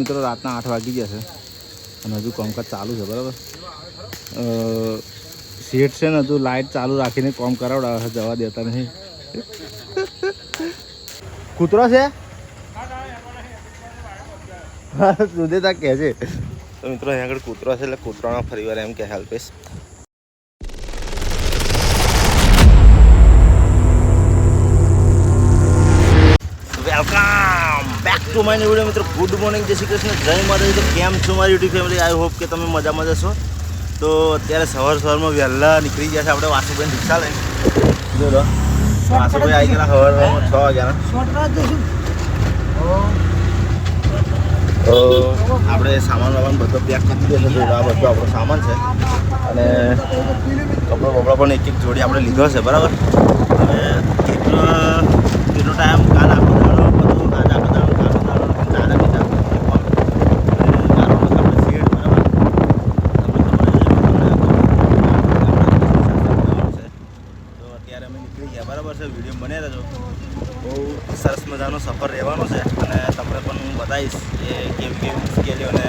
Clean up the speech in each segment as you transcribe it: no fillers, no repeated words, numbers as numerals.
મિત્રો રાતના 8 વાગી ગયા છે અને હજુ કામકાજ ચાલુ છે બરાબર. શેઠ છે ને હજુ લાઇટ ચાલુ રાખીને કામ કરાવડાવે છે, જવા દેતા નહીં. કૂતરો છે સુદેતા કહે છે. તો મિત્રો અહીંયા આગળ કૂતરો છે એટલે કૂતરાના ફરીવાર એમ કે Helpesh. Welcome back to my new video. મિત્રો ગુડ મોર્નિંગ, જય શ્રી કૃષ્ણ, જય માતાજી. તો કેમ છો મારી યુટ્યુબ ફેમિલી? આઈ હોપ કે તમે મજામાં જશો. તો અત્યારે સવારમાં વહેલા નીકળી ગયા છે આપણે વાસુભાઈ રિક્ષા લઈને. જો વાસુભાઈ આવી ગયા સવારમાં 6 વાગ્યાના. તો આપણે સામાન વામાન બધો પેક કરી દીધો છે. આ બધો આપણો સામાન છે અને કપડાં બપડા પણ એક જોડી આપણે લીધો છે બરાબર. હવે કેટલો ટાઈમ કાલ આપણે બધું આજે આપણે દાડા બીજા બરાબર છે. વિડીયો બને રહેજો, બહુ સરસ મજાનો સફર રહેવાનો છે અને તમને પણ હું બતાવીશ કે કેવી મુશ્કેલીઓને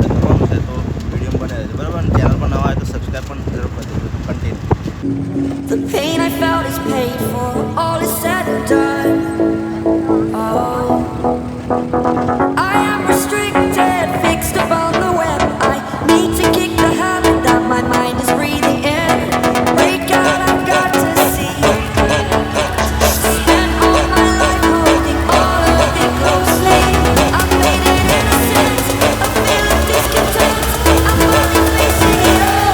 કરવાનું છે. તો વિડીયો બને રહેજો બરાબર. ચેનલ પર નવા હોય તો સબસ્ક્રાઈબ પણ જરૂર કરી દેજો. Continue. The pain I felt is paid for, all is said and done. Oh, I am restricted, fixed upon the web. I need to kick the habit that my mind is breathing in. Break out, I've got to see. Spent all my life holding all of it closely. I've made it innocent, a feeling discontent. I'm only facing it all.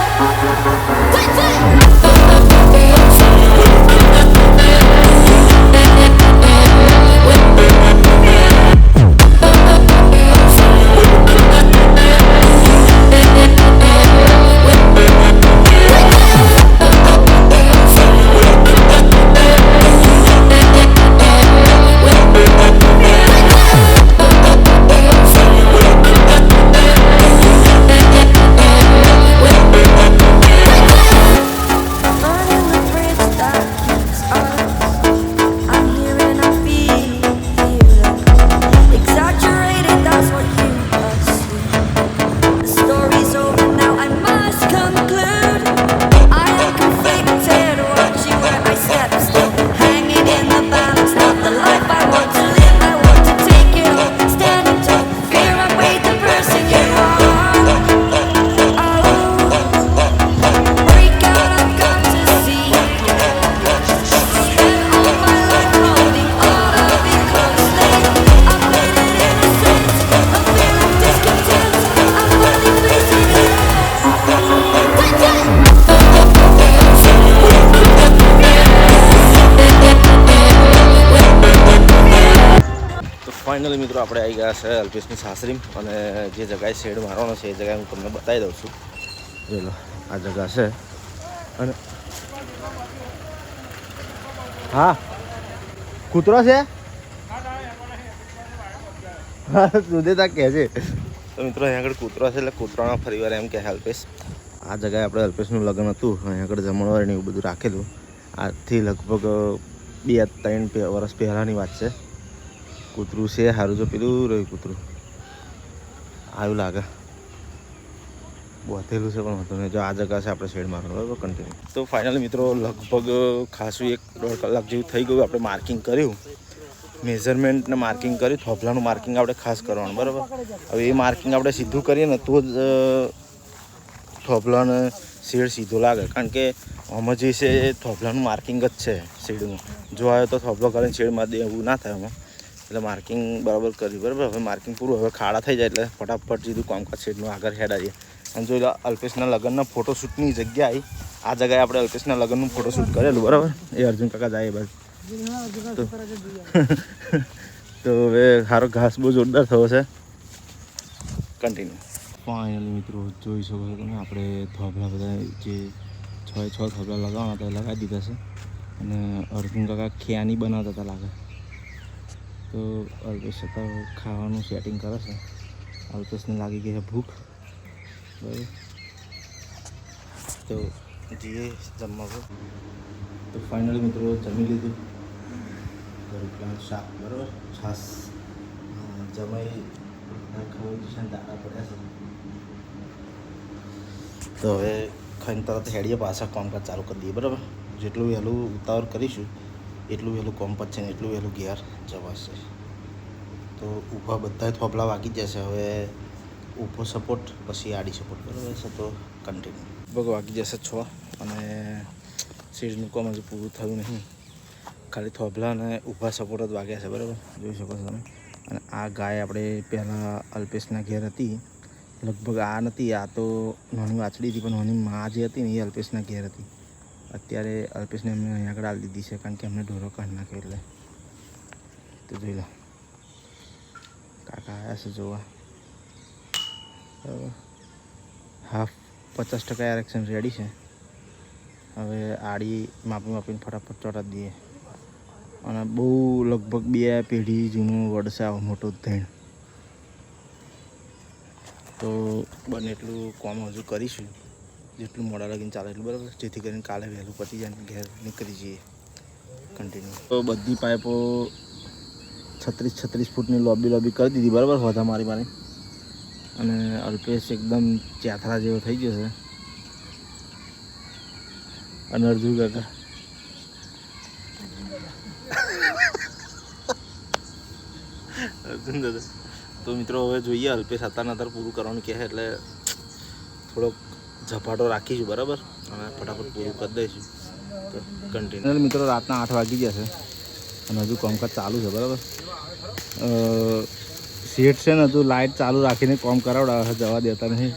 Finally મિત્રો આપણે આવી ગયા છે અલ્પેશની સાસરી અને જે જગ્યાએ shade મારવાનો છે એ જગ્યાએ હું તમને બતાવી દઉં છું. જોઈ લો આ જગ્યા છે અને હા કૂતરો છે હા સુદેતા કહે છે. તો મિત્રો અહીંયા આગળ કૂતરો છે એટલે કૂતરાના ફરીવાર એમ કે અલ્પેશ. આ જગ્યાએ આપણે અલ્પેશનું લગ્ન હતું, અહીંયા આગળ જમણવાર ને એવું બધું રાખેલું. આજથી લગભગ 2-3 વર્ષ પહેલાંની વાત છે. કૂતરું છે સારું, જો પેલું રહ્યું કૂતરું આવ્યું લાગે બોતેલું છે પણ હતું નહીં. જો આ જગ્યા છે આપણે શેડ મારવાનું બરાબર. કન્ટિન્યુ. તો ફાઇનલી મિત્રો લગભગ ખાસું 1-1.5 કલાક જેવું થઈ ગયું. આપણે માર્કિંગ કર્યું, મેઝરમેન્ટને માર્કિંગ કર્યું, થોભલાનું માર્કિંગ આપણે ખાસ કરવાનું બરાબર. હવે એ માર્કિંગ આપણે સીધું કરીએ ને તો જ થોભલાને શેડ સીધો લાગે, કારણ કે આમાં જે છે એ થોભલાનું માર્કિંગ જ છે શેડનું. જો આવ્યો તો થોભલો કરીને શેડમાં દે એવું ના થાય આમાં, એટલે માર્કિંગ બરાબર કર્યું બરાબર. હવે માર્કિંગ પૂરું, હવે ખાડા થઈ જાય એટલે ફટાફટ સીધું કામકાજ શેડનું આગળ હેડાઈએ. અને જોઈ લો અલ્પેશના લગ્નના ફોટોશૂટની જગ્યાએ આ જગ્યાએ આપણે અલ્પેશના લગ્નનું ફોટોશૂટ કરેલું બરાબર. એ અર્જુન કાકા જાય બસ. તો હવે સારો ઘાસ બહુ જોરદાર થયો છે. કન્ટિન્યુ. ફાઇનલી મિત્રો જોઈ શકો છો તમે, આપણે થોભલા બધા જે 6 થોભલા લગાવવાના હતા લગાવી દીધા છે અને અર્જુન કાકા ખ્યાની બનાવતા હતા લાગે. તો અલ્પેશ તો ખાવાનું સેટિંગ કરે છે. અલ્પેશને લાગી ગઈ છે ભૂખ બરાબર. તો જઈએ જમવા. તો ફાઇનલી મિત્રો જમી લીધું. રોટલા શાક બરાબર, છાશ જમાઈ ખબર છે દાડા પડ્યા છે. તો હવે ખાઈને તરત હેડીએ પાછા કામકાજ ચાલુ કરી દઈએ. બરાબર, જેટલું વહેલું ઉતાવળ કરીશું એટલું વહેલું કોમ પતશે ને એટલું વહેલું ઘેર જવાશે. તો ઊભા બધા થોપલા વાગી જશે. હવે ઊભો સપોર્ટ પછી આડી સપોર્ટ. બરાબર છે, તો કન્ટિન્યુ. લગભગ વાગી જશે 6 અને સીડનું કામ હજુ પૂરું થયું નહીં. ખાલી થોભલા અને ઊભા સપોર્ટ જ વાગ્યા છે. બરાબર, જોઈ શકો છો તમે. અને આ ગાય આપણે પહેલાં અલ્પેશના ઘેર હતી. લગભગ આ નથી, આ તો નાની વાછડી હતી, પણ નાની મા જે હતી ને એ અલ્પેશના ઘેર હતી. અત્યારે અલ્પેશને એમને અહીં આગળ આવી દીધી છે, કારણ કે એમને ઢોરો કાઢી નાખ્યો એટલે. તો જોઈ લો, કાકા આવ્યા છે જોવા. બરાબર, હાફ 50% એરેક્શન રેડી છે. હવે આડી માપીને ફટાફટ ચોટાડી દઈએ. અને બહુ લગભગ 2 પેઢી જૂનું વડશે આવો મોટો ધૈણ. તો બને એટલું કામ હજુ કરીશું, જેટલું મોડા લગીને ચાલે એટલું. બરાબર, જેથી કરીને કાલે વહેલું પતી જાય ને ઘેર નીકળી જઈએ કન્ટિન્યુ. તો બધી પાઇપો 36 ફૂટની લોબી કરી દીધી. બરાબર, વધા મારી અને અલ્પેશ એકદમ ચાથરા જેવો થઈ ગયો છે. અને અર્જુન કાકા અર્જુન દાદા. તો મિત્રો હવે જોઈએ, અલ્પેશ અત્યારે પૂરું કરવાનું કહે એટલે થોડોક ઝપાટો રાખીશું. બરાબર, અને ફટાફટ પૂરું કરી દઈશું. તો કન્ટિન્યુ. મિત્રો રાતના 8 વાગી જશે અને હજુ કામકાજ ચાલુ છે. બરાબર, શેઠ છે ને હજુ લાઇટ ચાલુ રાખીને કામ કરાવડાવે, જવા દેતા નહીં.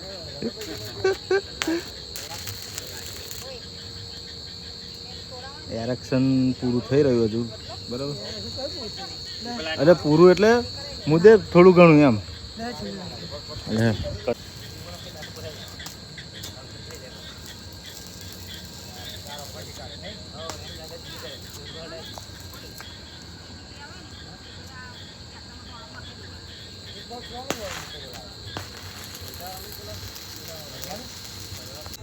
એરેક્શન પૂરું થઈ રહ્યું હજુ. બરાબર, એટલે પૂરું એટલે મુદ્દે થોડું ઘણું એમ.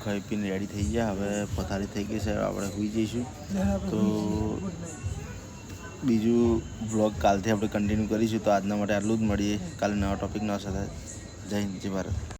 ખાઈ પીને રેડી થઈ ગયા. હવે પથારી થઈ ગઈ છે, આપણે સૂઈ જઈશું. તો બીજું વ્લોગ કાલથી આપણે કન્ટિન્યુ કરીશું. તો આજના માટે આટલું જ. મળીએ કાલે નવા ટોપિક નવા સાથે. જય હિન્દ, જય ભારત.